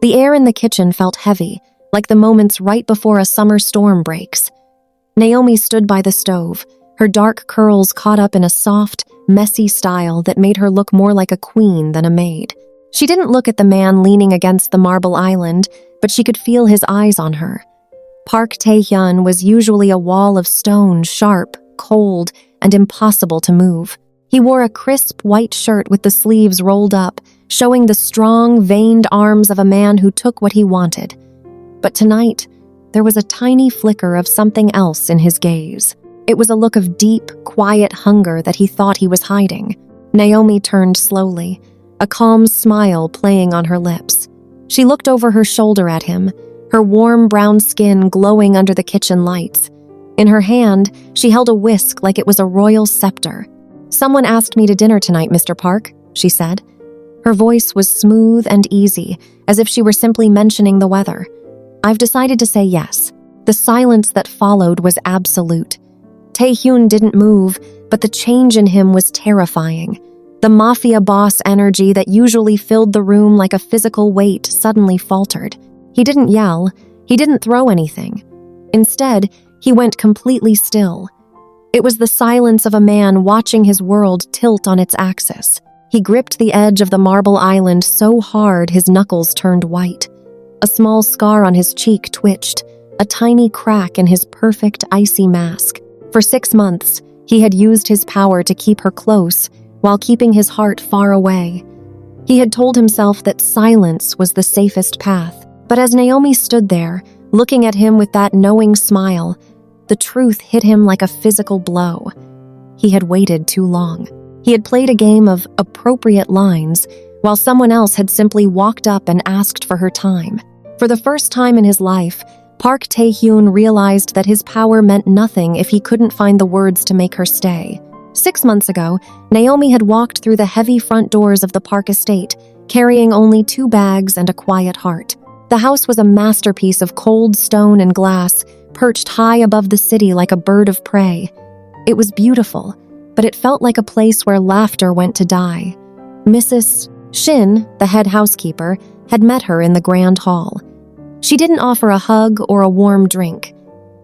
The air in the kitchen felt heavy, like the moments right before a summer storm breaks. Naomi stood by the stove, her dark curls caught up in a soft, messy style that made her look more like a queen than a maid. She didn't look at the man leaning against the marble island, but she could feel his eyes on her. Park Tae-hyun was usually a wall of stone, sharp, cold, and impossible to move. He wore a crisp white shirt with the sleeves rolled up, showing the strong, veined arms of a man who took what he wanted. But tonight, there was a tiny flicker of something else in his gaze. It was a look of deep, quiet hunger that he thought he was hiding. Naomi turned slowly, a calm smile playing on her lips. She looked over her shoulder at him, her warm brown skin glowing under the kitchen lights. In her hand, she held a whisk like it was a royal scepter. "Someone asked me to dinner tonight, Mr. Park," she said. Her voice was smooth and easy, as if she were simply mentioning the weather. "I've decided to say yes." The silence that followed was absolute. Tae-hyun didn't move, but the change in him was terrifying. The Mafia boss energy that usually filled the room like a physical weight suddenly faltered. He didn't yell, he didn't throw anything. Instead, he went completely still. It was the silence of a man watching his world tilt on its axis. He gripped the edge of the marble island so hard his knuckles turned white. A small scar on his cheek twitched, a tiny crack in his perfect icy mask. For 6 months, he had used his power to keep her close while keeping his heart far away. He had told himself that silence was the safest path. But as Naomi stood there, looking at him with that knowing smile, the truth hit him like a physical blow. He had waited too long. He had played a game of appropriate lines, while someone else had simply walked up and asked for her time. For the first time in his life, Park Tae-hyun realized that his power meant nothing if he couldn't find the words to make her stay. 6 months ago, Naomi had walked through the heavy front doors of the Park estate, carrying only 2 bags and a quiet heart. The house was a masterpiece of cold stone and glass, perched high above the city like a bird of prey. It was beautiful, but it felt like a place where laughter went to die. Mrs. Shin, the head housekeeper, had met her in the grand hall. She didn't offer a hug or a warm drink.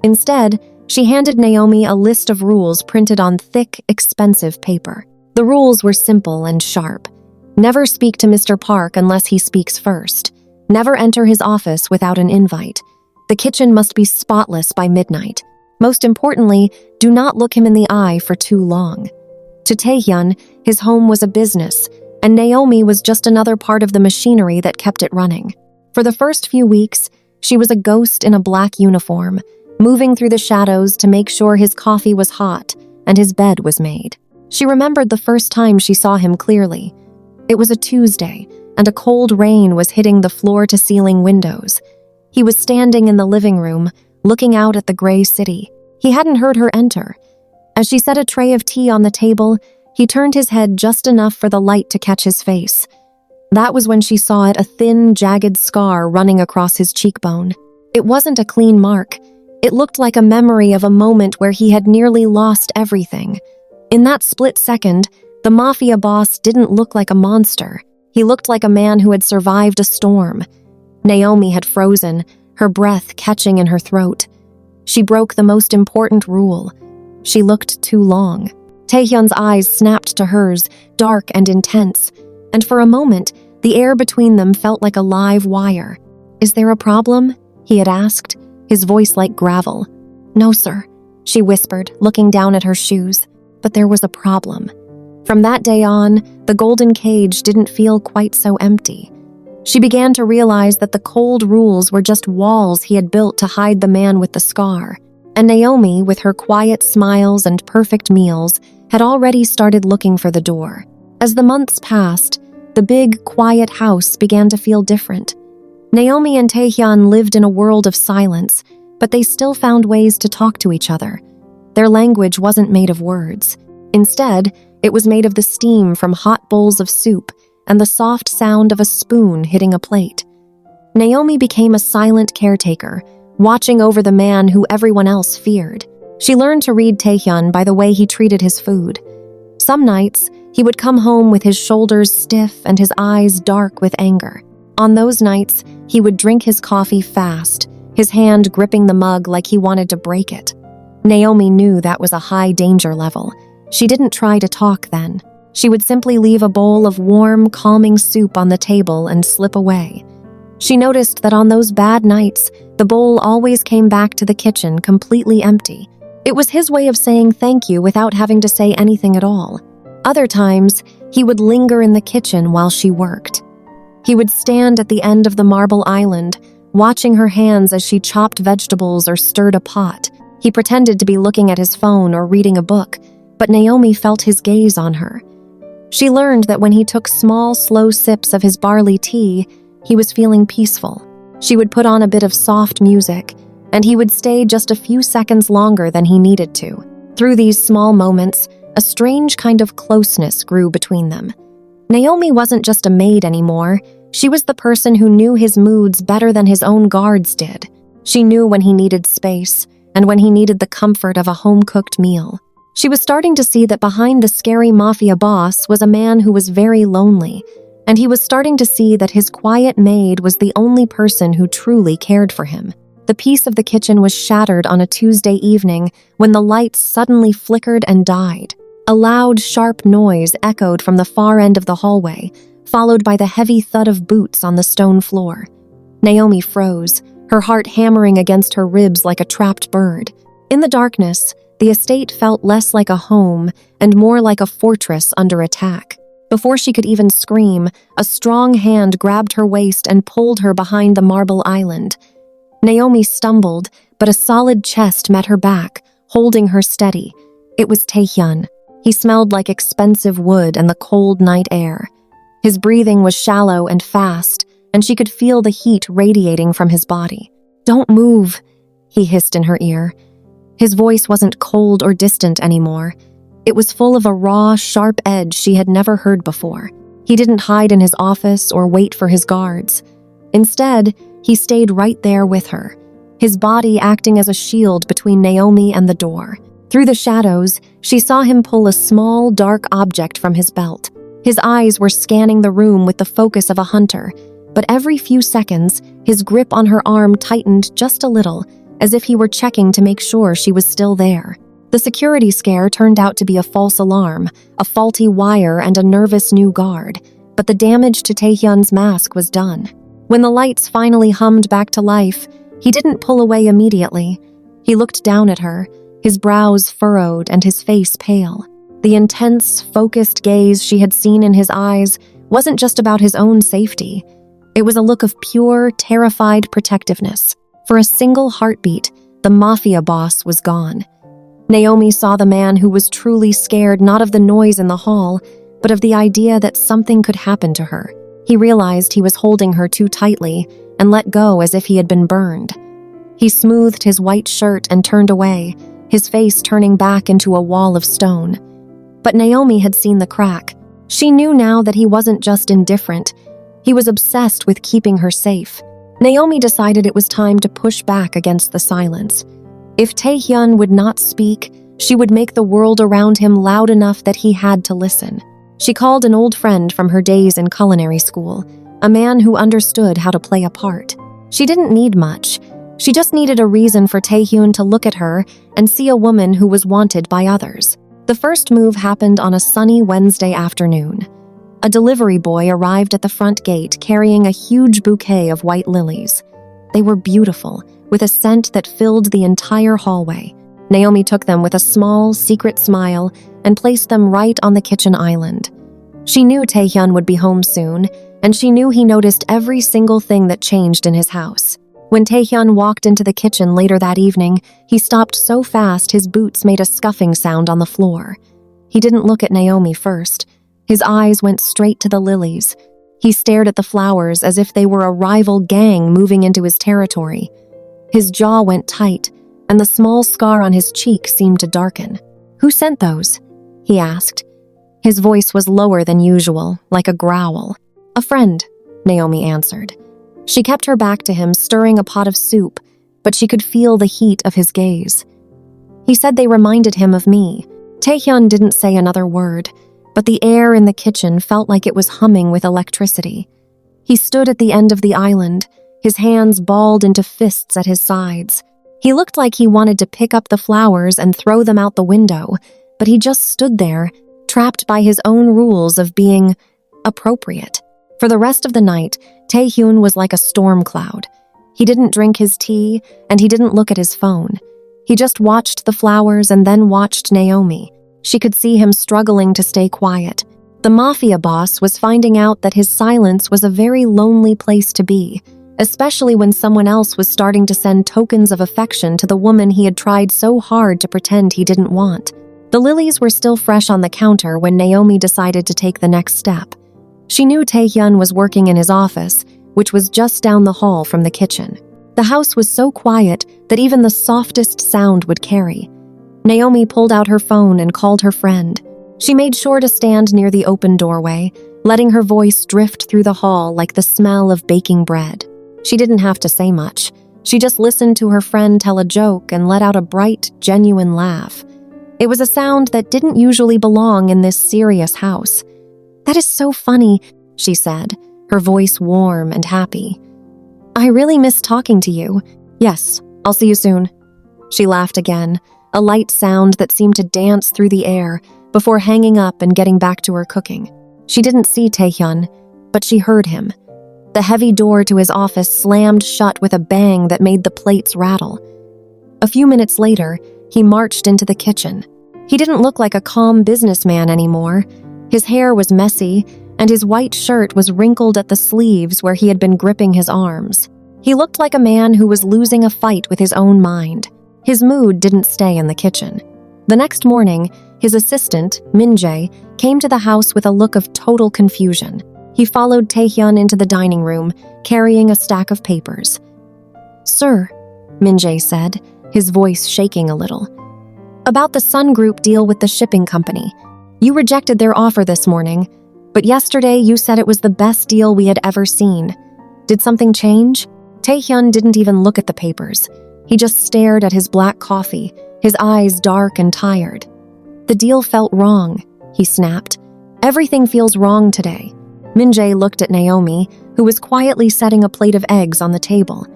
Instead, she handed Naomi a list of rules printed on thick, expensive paper. The rules were simple and sharp. Never speak to Mr. Park unless he speaks first. Never enter his office without an invite. The kitchen must be spotless by midnight. Most importantly, do not look him in the eye for too long. To Tae-hyun, his home was a business, and Naomi was just another part of the machinery that kept it running. For the first few weeks, she was a ghost in a black uniform, moving through the shadows to make sure his coffee was hot and his bed was made. She remembered the first time she saw him clearly. It was a Tuesday, and a cold rain was hitting the floor-to-ceiling windows. He was standing in the living room, looking out at the gray city. He hadn't heard her enter. As she set a tray of tea on the table, he turned his head just enough for the light to catch his face. That was when she saw it, a thin, jagged scar running across his cheekbone. It wasn't a clean mark. It looked like a memory of a moment where he had nearly lost everything. In that split second, the Mafia boss didn't look like a monster. He looked like a man who had survived a storm. Naomi had frozen, her breath catching in her throat. She broke the most important rule. She looked too long. Taehyun's eyes snapped to hers, dark and intense, and for a moment, the air between them felt like a live wire. "Is there a problem?" he had asked, his voice like gravel. "No, sir," she whispered, looking down at her shoes. But there was a problem. From that day on, the golden cage didn't feel quite so empty. She began to realize that the cold rules were just walls he had built to hide the man with the scar. And Naomi, with her quiet smiles and perfect meals, had already started looking for the door. As the months passed, the big, quiet house began to feel different. Naomi and Taehyun lived in a world of silence, but they still found ways to talk to each other. Their language wasn't made of words. Instead, it was made of the steam from hot bowls of soup and the soft sound of a spoon hitting a plate. Naomi became a silent caretaker, watching over the man who everyone else feared. She learned to read Taehyun by the way he treated his food. Some nights, he would come home with his shoulders stiff and his eyes dark with anger. On those nights, he would drink his coffee fast, his hand gripping the mug like he wanted to break it. Naomi knew that was a high danger level. She didn't try to talk then. She would simply leave a bowl of warm, calming soup on the table and slip away. She noticed that on those bad nights, the bowl always came back to the kitchen completely empty. It was his way of saying thank you without having to say anything at all. Other times, he would linger in the kitchen while she worked. He would stand at the end of the marble island, watching her hands as she chopped vegetables or stirred a pot. He pretended to be looking at his phone or reading a book, but Naomi felt his gaze on her. She learned that when he took small, slow sips of his barley tea, he was feeling peaceful. She would put on a bit of soft music, and he would stay just a few seconds longer than he needed to. Through these small moments, a strange kind of closeness grew between them. Naomi wasn't just a maid anymore. She was the person who knew his moods better than his own guards did. She knew when he needed space and when he needed the comfort of a home-cooked meal. She was starting to see that behind the scary mafia boss was a man who was very lonely, and he was starting to see that his quiet maid was the only person who truly cared for him. The peace of the kitchen was shattered on a Tuesday evening when the lights suddenly flickered and died. A loud, sharp noise echoed from the far end of the hallway, followed by the heavy thud of boots on the stone floor. Naomi froze, her heart hammering against her ribs like a trapped bird. In the darkness, the estate felt less like a home and more like a fortress under attack. Before she could even scream, a strong hand grabbed her waist and pulled her behind the marble island. Naomi stumbled, but a solid chest met her back, holding her steady. It was Taehyun. He smelled like expensive wood and the cold night air. His breathing was shallow and fast, and she could feel the heat radiating from his body. "Don't move," he hissed in her ear. His voice wasn't cold or distant anymore. It was full of a raw, sharp edge she had never heard before. He didn't hide in his office or wait for his guards. Instead, he stayed right there with her, his body acting as a shield between Naomi and the door. Through the shadows, she saw him pull a small, dark object from his belt. His eyes were scanning the room with the focus of a hunter, but every few seconds, his grip on her arm tightened just a little, as if he were checking to make sure she was still there. The security scare turned out to be a false alarm, a faulty wire, and a nervous new guard, but the damage to Taehyun's mask was done. When the lights finally hummed back to life, he didn't pull away immediately. He looked down at her, his brows furrowed and his face pale. The intense, focused gaze she had seen in his eyes wasn't just about his own safety. It was a look of pure, terrified protectiveness. For a single heartbeat, the mafia boss was gone. Naomi saw the man who was truly scared not of the noise in the hall, but of the idea that something could happen to her. He realized he was holding her too tightly and let go as if he had been burned. He smoothed his white shirt and turned away, his face turning back into a wall of stone. But Naomi had seen the crack. She knew now that he wasn't just indifferent. He was obsessed with keeping her safe. Naomi decided it was time to push back against the silence. If Taehyun would not speak, she would make the world around him loud enough that he had to listen. She called an old friend from her days in culinary school, a man who understood how to play a part. She didn't need much. She just needed a reason for Taehyun to look at her and see a woman who was wanted by others. The first move happened on a sunny Wednesday afternoon. A delivery boy arrived at the front gate carrying a huge bouquet of white lilies. They were beautiful, with a scent that filled the entire hallway. Naomi took them with a small, secret smile and placed them right on the kitchen island. She knew Taehyun would be home soon, and she knew he noticed every single thing that changed in his house. When Taehyun walked into the kitchen later that evening, he stopped so fast his boots made a scuffing sound on the floor. He didn't look at Naomi first. His eyes went straight to the lilies. He stared at the flowers as if they were a rival gang moving into his territory. His jaw went tight, and the small scar on his cheek seemed to darken. "Who sent those?" he asked. His voice was lower than usual, like a growl. "A friend," Naomi answered. She kept her back to him, stirring a pot of soup, but she could feel the heat of his gaze. "He said they reminded him of me." Taehyun didn't say another word, but the air in the kitchen felt like it was humming with electricity. He stood at the end of the island, his hands balled into fists at his sides. He looked like he wanted to pick up the flowers and throw them out the window, but he just stood there, trapped by his own rules of being appropriate. For the rest of the night, Taehyun was like a storm cloud. He didn't drink his tea, and he didn't look at his phone. He just watched the flowers and then watched Naomi. She could see him struggling to stay quiet. The Mafia boss was finding out that his silence was a very lonely place to be, especially when someone else was starting to send tokens of affection to the woman he had tried so hard to pretend he didn't want. The lilies were still fresh on the counter when Naomi decided to take the next step. She knew Taehyun was working in his office, which was just down the hall from the kitchen. The house was so quiet that even the softest sound would carry. Naomi pulled out her phone and called her friend. She made sure to stand near the open doorway, letting her voice drift through the hall like the smell of baking bread. She didn't have to say much. She just listened to her friend tell a joke and let out a bright, genuine laugh. It was a sound that didn't usually belong in this serious house. "That is so funny," she said, her voice warm and happy. "I really miss talking to you. Yes, I'll see you soon." She laughed again, a light sound that seemed to dance through the air before hanging up and getting back to her cooking. She didn't see Taehyun, but she heard him. The heavy door to his office slammed shut with a bang that made the plates rattle. A few minutes later, he marched into the kitchen. He didn't look like a calm businessman anymore. His hair was messy, and his white shirt was wrinkled at the sleeves where he had been gripping his arms. He looked like a man who was losing a fight with his own mind. His mood didn't stay in the kitchen. The next morning, his assistant, Min-jae, came to the house with a look of total confusion. He followed Taehyun into the dining room, carrying a stack of papers. "Sir," Min-jae said, his voice shaking a little. "About the Sun Group deal with the shipping company. You rejected their offer this morning, but yesterday you said it was the best deal we had ever seen. Did something change?" Taehyun didn't even look at the papers. He just stared at his black coffee, his eyes dark and tired. "The deal felt wrong," he snapped. "Everything feels wrong today." Min-jae looked at Naomi, who was quietly setting a plate of eggs on the table.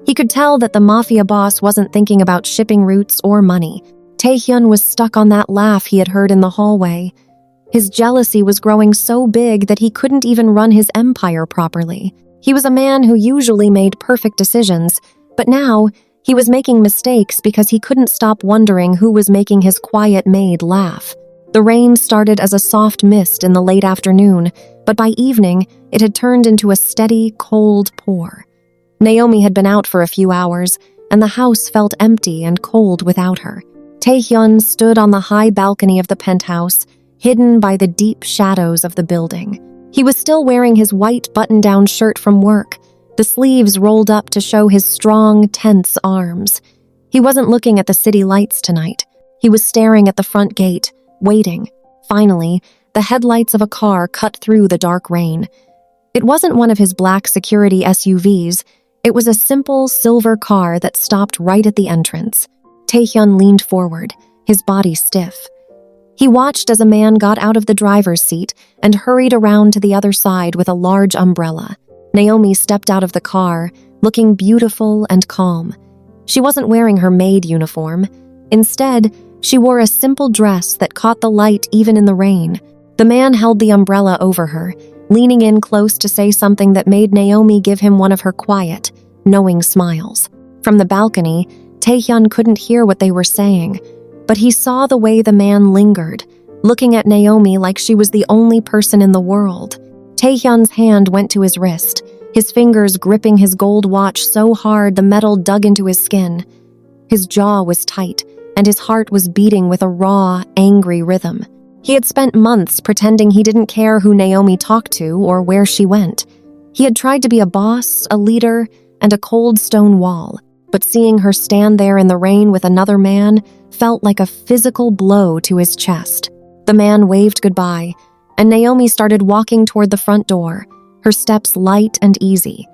He could tell that the Mafia boss wasn't thinking about shipping routes or money. Taehyun was stuck on that laugh he had heard in the hallway. His jealousy was growing so big that he couldn't even run his empire properly. He was a man who usually made perfect decisions, but now he was making mistakes because he couldn't stop wondering who was making his quiet maid laugh. The rain started as a soft mist in the late afternoon, but by evening, it had turned into a steady, cold pour. Naomi had been out for a few hours, and the house felt empty and cold without her. Taehyun stood on the high balcony of the penthouse, hidden by the deep shadows of the building. He was still wearing his white button-down shirt from work, the sleeves rolled up to show his strong, tense arms. He wasn't looking at the city lights tonight. He was staring at the front gate, waiting. Finally, the headlights of a car cut through the dark rain. It wasn't one of his black security SUVs. It was a simple silver car that stopped right at the entrance. Taehyun leaned forward, his body stiff. He watched as a man got out of the driver's seat and hurried around to the other side with a large umbrella. Naomi stepped out of the car, looking beautiful and calm. She wasn't wearing her maid uniform. Instead, she wore a simple dress that caught the light even in the rain. The man held the umbrella over her, leaning in close to say something that made Naomi give him one of her quiet, knowing smiles. From the balcony, Taehyun couldn't hear what they were saying, but he saw the way the man lingered, looking at Naomi like she was the only person in the world. Taehyun's hand went to his wrist, his fingers gripping his gold watch so hard the metal dug into his skin. His jaw was tight, and his heart was beating with a raw, angry rhythm. He had spent months pretending he didn't care who Naomi talked to or where she went. He had tried to be a boss, a leader, and a cold stone wall, but seeing her stand there in the rain with another man felt like a physical blow to his chest. The man waved goodbye, and Naomi started walking toward the front door, her steps light and easy.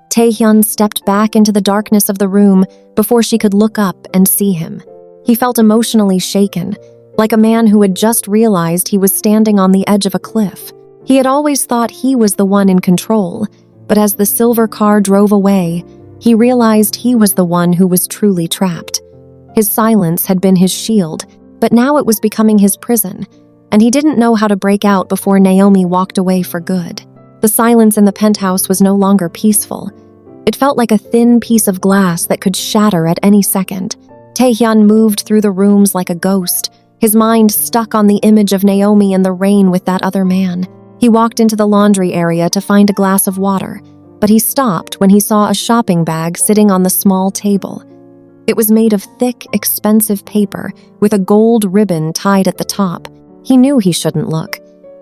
Taehyun stepped back into the darkness of the room before she could look up and see him. He felt emotionally shaken, like a man who had just realized he was standing on the edge of a cliff. He had always thought he was the one in control, but as the silver car drove away, he realized he was the one who was truly trapped. His silence had been his shield, but now it was becoming his prison, and he didn't know how to break out before Naomi walked away for good. The silence in the penthouse was no longer peaceful. It felt like a thin piece of glass that could shatter at any second. Taehyun moved through the rooms like a ghost, his mind stuck on the image of Naomi in the rain with that other man. He walked into the laundry area to find a glass of water, but he stopped when he saw a shopping bag sitting on the small table. It was made of thick, expensive paper with a gold ribbon tied at the top. He knew he shouldn't look.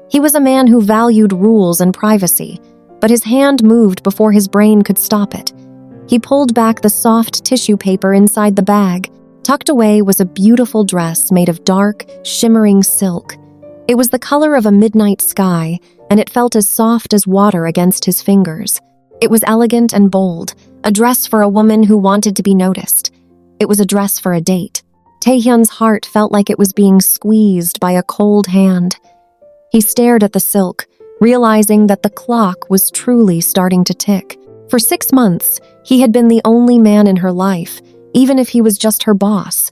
He was a man who valued rules and privacy, but his hand moved before his brain could stop it. He pulled back the soft tissue paper inside the bag. Tucked away was a beautiful dress made of dark, shimmering silk. It was the color of a midnight sky, and it felt as soft as water against his fingers. It was elegant and bold, a dress for a woman who wanted to be noticed. It was a dress for a date. Taehyun's heart felt like it was being squeezed by a cold hand. He stared at the silk, realizing that the clock was truly starting to tick. For 6 months, he had been the only man in her life, even if he was just her boss.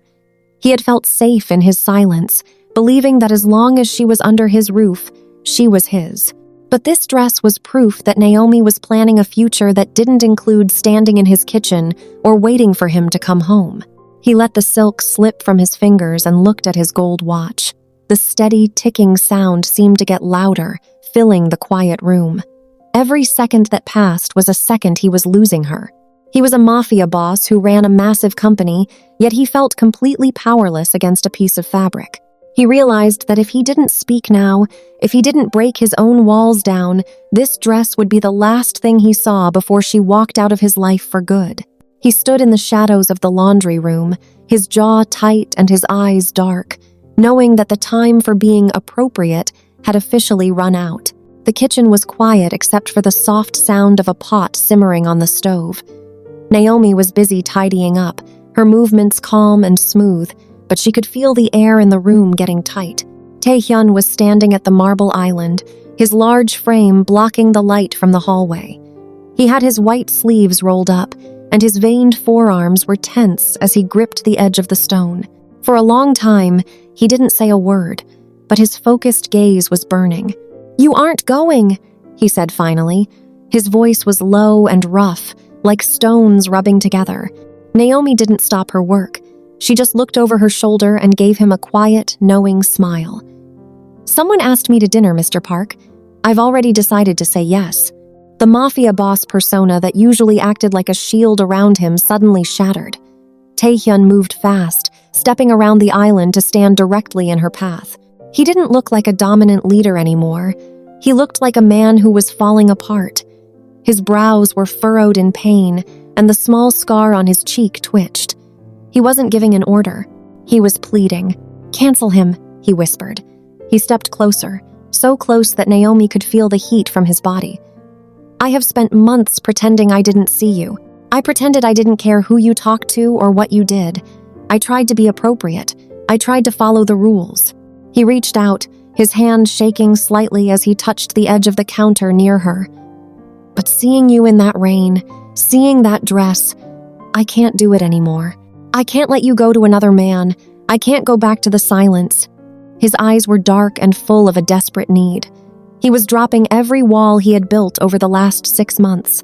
He had felt safe in his silence, believing that as long as she was under his roof, she was his. But this dress was proof that Naomi was planning a future that didn't include standing in his kitchen or waiting for him to come home. He let the silk slip from his fingers and looked at his gold watch. The steady, ticking sound seemed to get louder, filling the quiet room. Every second that passed was a second he was losing her. He was a mafia boss who ran a massive company, yet he felt completely powerless against a piece of fabric. He realized that if he didn't speak now, if he didn't break his own walls down, this dress would be the last thing he saw before she walked out of his life for good. He stood in the shadows of the laundry room, his jaw tight and his eyes dark, knowing that the time for being appropriate had officially run out. The kitchen was quiet except for the soft sound of a pot simmering on the stove. Naomi was busy tidying up, her movements calm and smooth, but she could feel the air in the room getting tight. Taehyun was standing at the marble island, his large frame blocking the light from the hallway. He had his white sleeves rolled up, and his veined forearms were tense as he gripped the edge of the stone. For a long time, he didn't say a word, but his focused gaze was burning. "You aren't going," he said finally. His voice was low and rough, like stones rubbing together. Naomi didn't stop her work. She just looked over her shoulder and gave him a quiet, knowing smile. "Someone asked me to dinner, Mr. Park. I've already decided to say yes." The mafia boss persona that usually acted like a shield around him suddenly shattered. Taehyun moved fast, stepping around the island to stand directly in her path. He didn't look like a dominant leader anymore. He looked like a man who was falling apart. His brows were furrowed in pain, and the small scar on his cheek twitched. He wasn't giving an order. He was pleading. "Cancel him," he whispered. He stepped closer, so close that Naomi could feel the heat from his body. "I have spent months pretending I didn't see you. I pretended I didn't care who you talked to or what you did. I tried to be appropriate. I tried to follow the rules." He reached out, his hand shaking slightly as he touched the edge of the counter near her. "But seeing you in that rain, seeing that dress, I can't do it anymore. I can't let you go to another man. I can't go back to the silence." His eyes were dark and full of a desperate need. He was dropping every wall he had built over the last 6 months.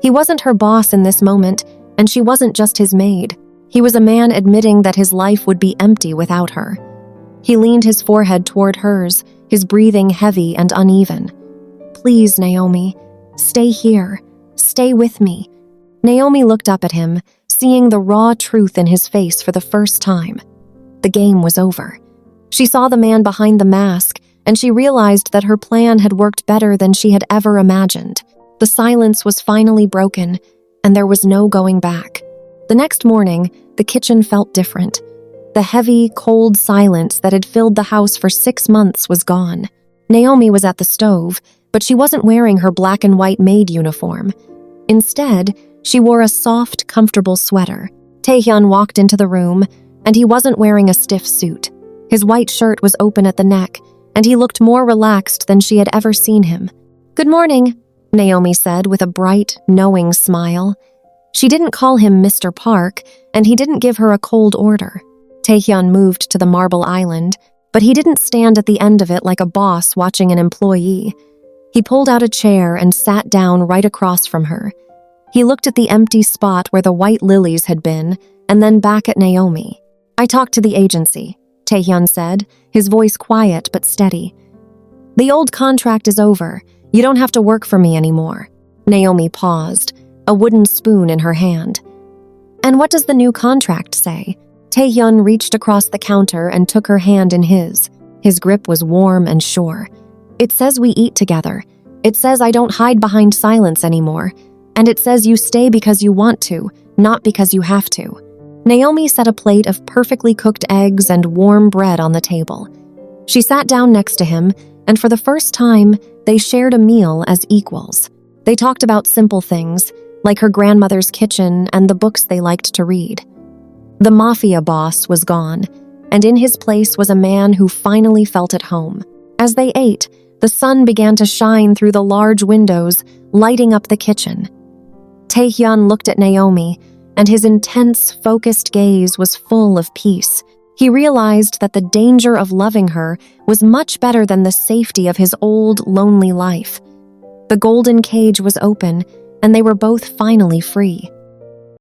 He wasn't her boss in this moment, and she wasn't just his maid. He was a man admitting that his life would be empty without her. He leaned his forehead toward hers, his breathing heavy and uneven. "Please, Naomi, stay here. Stay with me." Naomi looked up at him, seeing the raw truth in his face for the first time. The game was over. She saw the man behind the mask, and she realized that her plan had worked better than she had ever imagined. The silence was finally broken, and there was no going back. The next morning, the kitchen felt different. The heavy, cold silence that had filled the house for 6 months was gone. Naomi was at the stove, but she wasn't wearing her black and white maid uniform. Instead, she wore a soft, comfortable sweater. Taehyun walked into the room, and he wasn't wearing a stiff suit. His white shirt was open at the neck, and he looked more relaxed than she had ever seen him. "Good morning," Naomi said with a bright, knowing smile. She didn't call him Mr. Park, and he didn't give her a cold order. Taehyun moved to the marble island, but he didn't stand at the end of it like a boss watching an employee. He pulled out a chair and sat down right across from her. He looked at the empty spot where the white lilies had been, and then back at Naomi. "I talked to the agency," Taehyun said, his voice quiet but steady. "The old contract is over. You don't have to work for me anymore." Naomi paused, a wooden spoon in her hand. "And what does the new contract say?" Taehyun reached across the counter and took her hand in his. His grip was warm and sure. "It says we eat together. It says I don't hide behind silence anymore. And it says you stay because you want to, not because you have to." Naomi set a plate of perfectly cooked eggs and warm bread on the table. She sat down next to him, and for the first time, they shared a meal as equals. They talked about simple things, like her grandmother's kitchen and the books they liked to read. The Mafia boss was gone, and in his place was a man who finally felt at home. As they ate, the sun began to shine through the large windows, lighting up the kitchen. Taehyun looked at Naomi, and his intense, focused gaze was full of peace. He realized that the danger of loving her was much better than the safety of his old, lonely life. The golden cage was open, and they were both finally free.